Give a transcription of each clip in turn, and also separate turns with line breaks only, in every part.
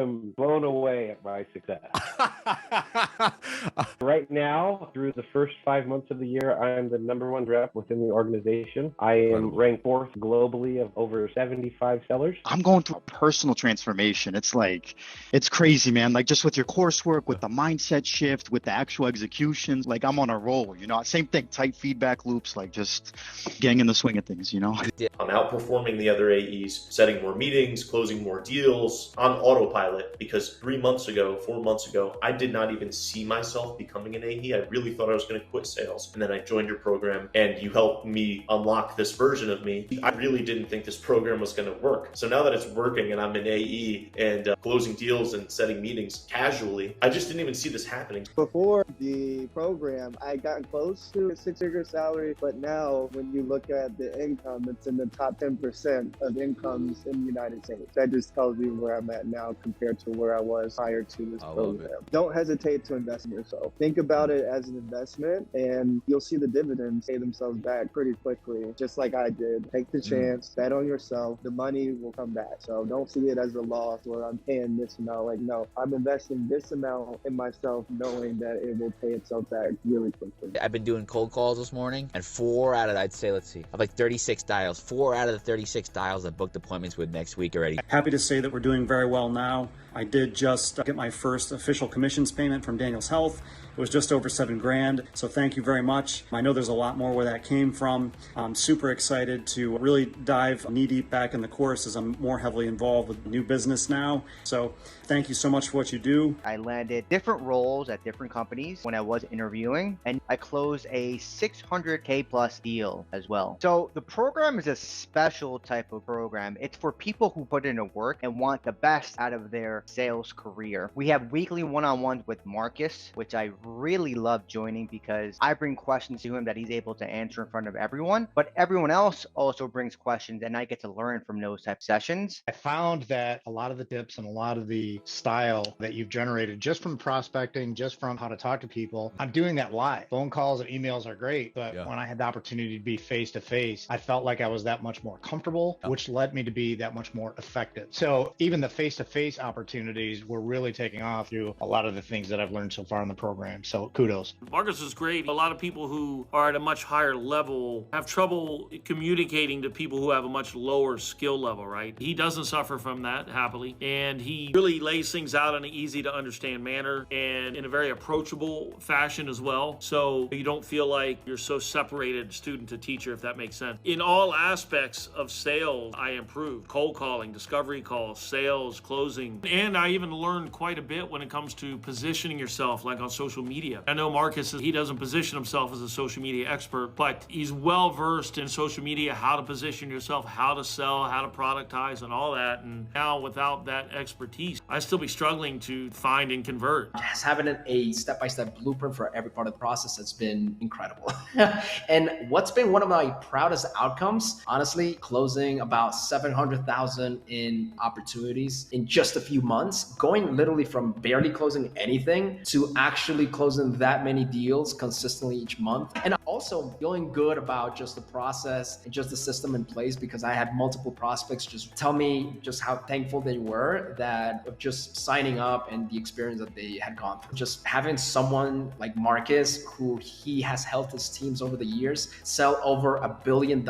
am blown away at my success. Right now, through the first 5 months of the year, I am the #1 rep within the organization. I am ranked 4th globally of over 75 sellers.
I'm going through a personal transformation. It's crazy, man. Like just with your coursework, with the mindset shift, with the actual executions, like I'm on a roll, same thing, tight feedback loops, like just getting in the swing of things,
I'm outperforming the other AEs, setting more meetings, closing more deals on autopilot, because 4 months ago, I did not even see myself becoming an AE. I really thought I was going to quit sales. And then I joined your program and you helped me unlock this version of me. I really didn't think this program was going to work. So now that it's working and I'm an AE and closing deals and setting meetings casually, I just didn't even see this happening.
Before the program, I got close to a 6-figure salary, but now when you look at the income, it's in the top 10% of incomes in the United States. That just tells you where I'm at now compared to where I was prior to this program. Don't hesitate to invest in yourself. Think about it as an investment and you'll see the dividends pay themselves back pretty quickly, just like I did. Take the chance, bet on yourself, the money will come back. So don't see it as a loss or I'm paying this amount. Like, no, I'm investing this amount in myself knowing that it will pay itself back really quickly.
I've been doing cold calls this morning and 4 out of, I'd say, let's see, I've like 36 dials. 4 out of the 36 dials I booked appointments with next week already.
Happy to say that we're doing very well now. I did just get my first official commissions payment from Daniel's Health. It was just over $7,000. So thank you very much. I know there's a lot more where that came from. I'm super excited to really dive knee deep back in the course as I'm more heavily involved with new business now. So thank you so much for what you do.
I landed different roles at different companies when I was interviewing, and I closed a 600K plus deal as well. So the program is a special type of program. It's for people who put in the work and want the best out of their sales career. We have weekly one-on-ones with Marcus, which I really love joining because I bring questions to him that he's able to answer in front of everyone, but everyone else also brings questions and I get to learn from those type of sessions.
I found that a lot of the tips and a lot of the style that you've generated just from prospecting, just from how to talk to people, I'm doing that live. Phone calls and emails are great, but when I had the opportunity to be face to face, I felt like I was that much more comfortable, which led me to be that much more effective. So even the face to face opportunities were really taking off through a lot of the things that I've learned so far in the program. So kudos.
Marcus is great. A lot of people who are at a much higher level have trouble communicating to people who have a much lower skill level, right? He doesn't suffer from that, happily. And he really lays things out in an easy to understand manner and in a very approachable fashion as well. So you don't feel like you're so separated student to teacher, if that makes sense. In all aspects of sales, I improved. Cold calling, discovery calls, sales, closing. And I even learned quite a bit when it comes to positioning yourself, like on social media. I know Marcus, he doesn't position himself as a social media expert, but he's well versed in social media, how to position yourself, how to sell, how to productize and all that. And now without that expertise, I'd still be struggling to find and convert.
Just having a step-by-step blueprint for every part of the process has been incredible. And what's been one of my proudest outcomes, honestly, closing about 700,000 in opportunities in just a few months, going literally from barely closing anything to actually closing that many deals consistently each month. And also feeling good about just the process and just the system in place, because I had multiple prospects just tell me just how thankful they were that of just signing up and the experience that they had gone through. Just having someone like Marcus, who he has helped his teams over the years sell over $1 billion,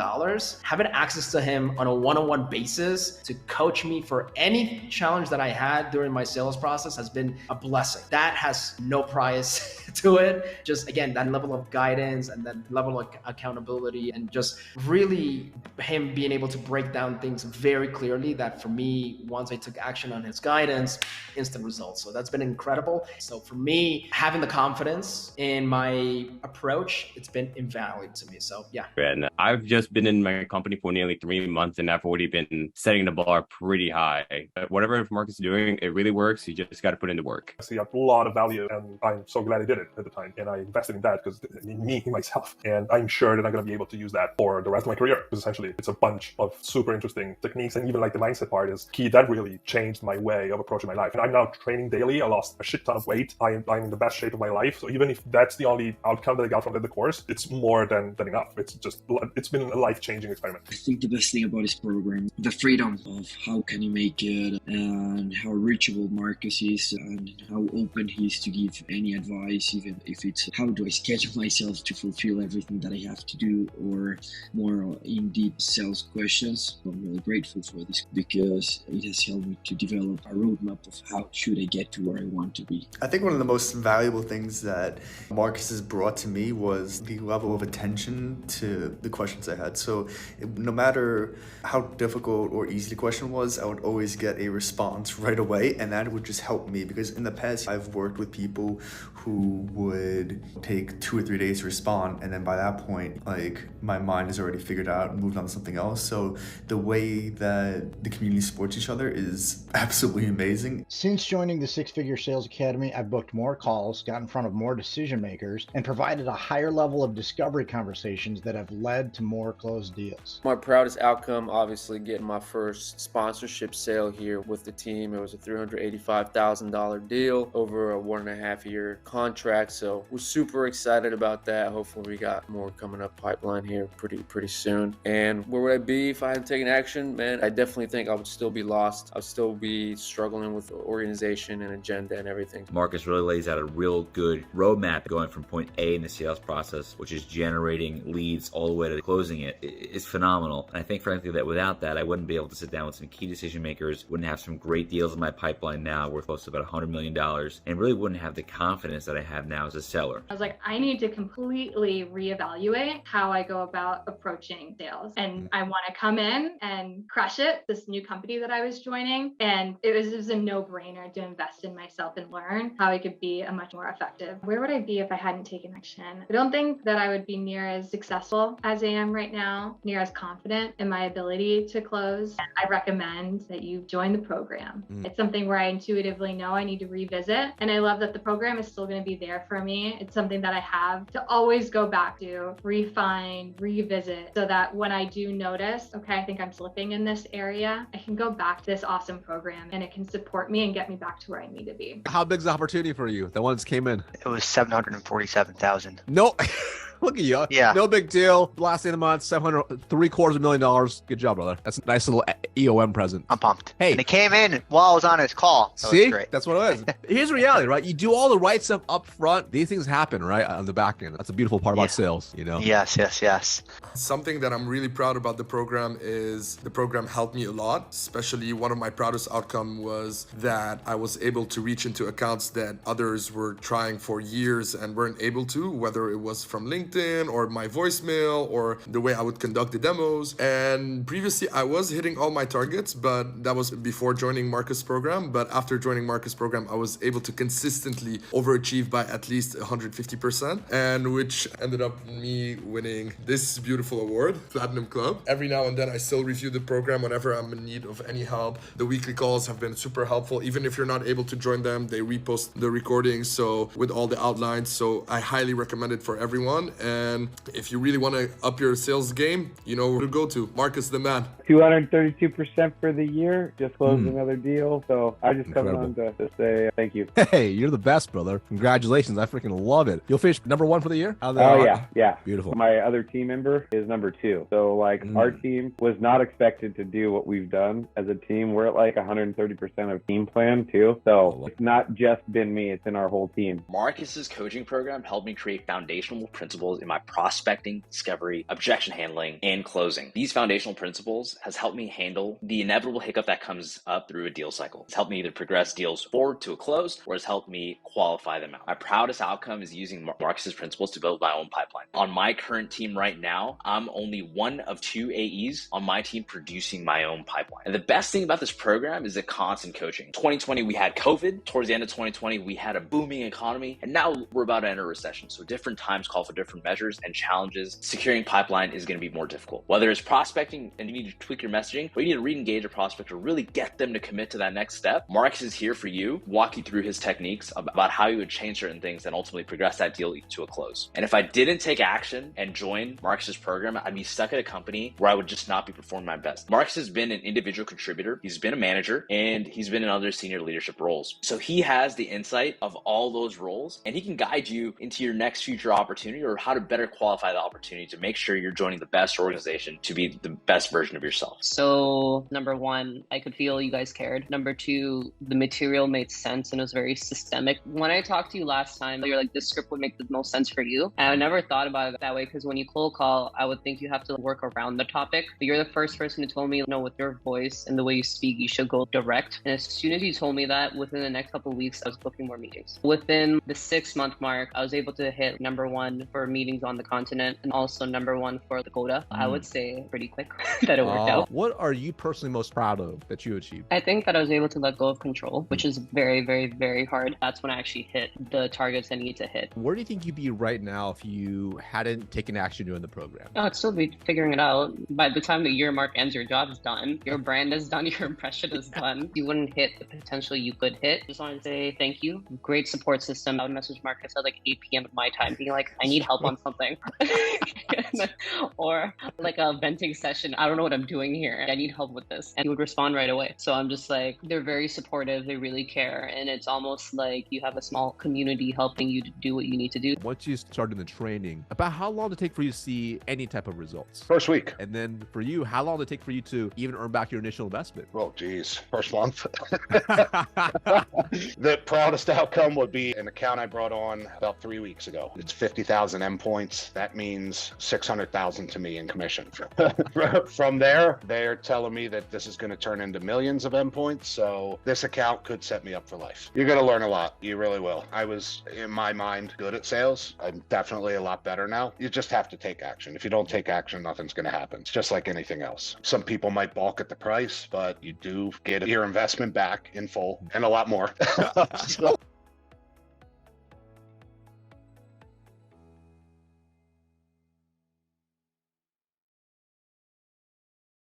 having access to him on a one-on-one basis to coach me for any challenge that I had during my sales process has been a blessing. That has no price to it. Just again, that level of guidance and that level of accountability, and just really him being able to break down things very clearly that for me, once I took action on his guidance, instant results. So that's been incredible. So for me, having the confidence in my approach, it's been invaluable to me. So yeah.
And I've just been in my company for nearly 3 months and I've already been setting the bar pretty high. But whatever Marcus is doing, it really works. You just got to put in the work.
I see a lot of value and I'm so glad I did it. credit at the time, and I invested in that because in me, myself, and I'm sure that I'm going to be able to use that for the rest of my career, because essentially it's a bunch of super interesting techniques, and even like the mindset part is key. That really changed my way of approaching my life, and I'm now training daily. I lost a shit ton of weight. I'm in the best shape of my life, so even if that's the only outcome that I got from the course, it's more than enough. It's been a life-changing experiment.
I think the best thing about this program, the freedom of how can you make it, and how reachable Marcus is, and how open he is to give any advice, even if it's how do I schedule myself to fulfill everything that I have to do, or more in-deep sales questions. I'm really grateful for this because it has helped me to develop a roadmap of how should I get to where I want to be.
I think one of the most valuable things that Marcus has brought to me was the level of attention to the questions I had. So no matter how difficult or easy the question was, I would always get a response right away, and that would just help me, because in the past I've worked with people who would take 2 or 3 days to respond, and then by that point, like, my mind is already figured out and moved on to something else. So the way that the community supports each other is absolutely amazing.
Since joining the Six Figure Sales Academy, I've booked more calls, got in front of more decision makers, and provided a higher level of discovery conversations that have led to more closed deals.
My proudest outcome, obviously, getting my first sponsorship sale here with the team. It was a $385,000 deal over a 1.5 year contract. So we're super excited about that. Hopefully we got more coming up pipeline here pretty soon. And where would I be if I hadn't taken action? Man, I definitely think I would still be lost. I would still be struggling with organization and agenda and everything.
Marcus really lays out a real good roadmap going from point A in the sales process, which is generating leads, all the way to closing it. It's phenomenal. And I think, frankly, that without that, I wouldn't be able to sit down with some key decision makers, wouldn't have some great deals in my pipeline now worth close to about $100 million, and really wouldn't have the confidence that I have now as a seller.
I was like, I need to completely reevaluate how I go about approaching sales. And I want to come in and crush it, this new company that I was joining. And it was a no-brainer to invest in myself and learn how I could be a much more effective. Where would I be if I hadn't taken action? I don't think that I would be near as successful as I am right now, near as confident in my ability to close. And I recommend that you join the program. It's something where I intuitively know I need to revisit. And I love that the program is still going to be there for me. It's something that I have to always go back to, refine, revisit, so that when I do notice, okay, I think I'm slipping in this area, I can go back to this awesome program and it can support me and get me back to where I need to be.
How big's the opportunity for you? The ones came in?
It was 747,000.
No. Look at you.
Yeah.
No big deal. Last day of the month, $750,000. Good job, brother. That's a nice little EOM present.
I'm pumped.
Hey.
And it came in while I was on his call. That
See?
was great.
That's what it is. Here's the reality, right? You do all the right stuff up front. These things happen, right? On the back end. That's a beautiful part about sales, you know?
Yes.
Something that I'm really proud about the program is the program helped me a lot. Especially one of my proudest outcome was that I was able to reach into accounts that others were trying for years and weren't able to, whether it was from LinkedIn or my voicemail or the way I would conduct the demos. And previously I was hitting all my targets, but that was before joining Marcus' program. But after joining Marcus' program, I was able to consistently overachieve by at least 150%, and which ended up me winning this beautiful award, Platinum Club. Every now and then I still review the program whenever I'm in need of any help. The weekly calls have been super helpful. Even if you're not able to join them, they repost the recordings, so with all the outlines. So I highly recommend it for everyone. And if you really want to up your sales game, you know where to go to. Marcus the man.
232% for the year. Just closed another deal. So I just come on to say thank you.
Hey, you're the best, brother. Congratulations. I freaking love it. You'll finish number 1 for the year?
Yeah.
Beautiful.
My other team member is number 2. So like our team was not expected to do what we've done as a team. We're at like 130% of team plan too. So it's not just been me, it's in our whole team.
Marcus's coaching program helped me create foundational principles in my prospecting, discovery, objection handling, and closing. These foundational principles has helped me handle the inevitable hiccup that comes up through a deal cycle. It's helped me either progress deals forward to a close, or it's helped me qualify them out. My proudest outcome is using Marcus's principles to build my own pipeline. On my current team right now, I'm only one of 2 AEs on my team producing my own pipeline. And the best thing about this program is the constant coaching. 2020, we had COVID. Towards the end of 2020, we had a booming economy, and now we're about to enter a recession. So different times call for different different measures and challenges, securing pipeline is going to be more difficult. Whether it's prospecting and you need to tweak your messaging, or you need to re-engage a prospect or really get them to commit to that next step, Marcus is here for you, walk you through his techniques about how you would change certain things and ultimately progress that deal to a close. And if I didn't take action and join Marcus's program, I'd be stuck at a company where I would just not be performing my best. Marcus has been an individual contributor, he's been a manager, and he's been in other senior leadership roles. So he has the insight of all those roles, and he can guide you into your next future opportunity or how to better qualify the opportunity to make sure you're joining the best organization to be the best version of yourself.
So number one, I could feel you guys cared. Number two, the material made sense and it was very systemic. When I talked to you last time, you're like, this script would make the most sense for you. And I never thought about it that way, because when you cold call, I would think you have to work around the topic. But you're the first person who told me, no, with your voice and the way you speak, you should go direct. And as soon as you told me that, within the next couple of weeks, I was booking more meetings. Within the 6-month mark, I was able to hit number one for meetings on the continent and also number one for the quota. I would say pretty quick that it worked out.
What are you personally most proud of that you achieved?
I think that I was able to let go of control, which is very, very, very hard. That's when I actually hit the targets I need to hit.
Where do you think you'd be right now if you hadn't taken action during the program?
I'd still be figuring it out. By the time the year mark ends, your job is done. Your brand is done. Your impression is done. You wouldn't hit the potential you could hit. Just wanted to say thank you. Great support system. I would message Marcus at like 8 p.m. at my time, being like, I need help on something. Or like a venting session. I don't know what I'm doing here. I need help with this. And he would respond right away. So I'm just like, they're very supportive. They really care. And it's almost like you have a small community helping you to do what you need to do.
Once you started the training, about how long did it take for you to see any type of results?
First week.
And then for you, how long did it take for you to even earn back your initial investment?
Oh, geez. First month. The proudest outcome would be an account I brought on about 3 weeks ago. It's 50,000 endpoints. That means 600,000 to me in commission. From there, they're telling me that this is going to turn into millions of endpoints. So this account could set me up for life. You're going to learn a lot. You really will. I was, in my mind, good at sales. I'm definitely a lot better now. You just have to take action. If you don't take action, nothing's going to happen. It's just like anything else. Some people might balk at the price, but you do get your investment back in full and a lot more. So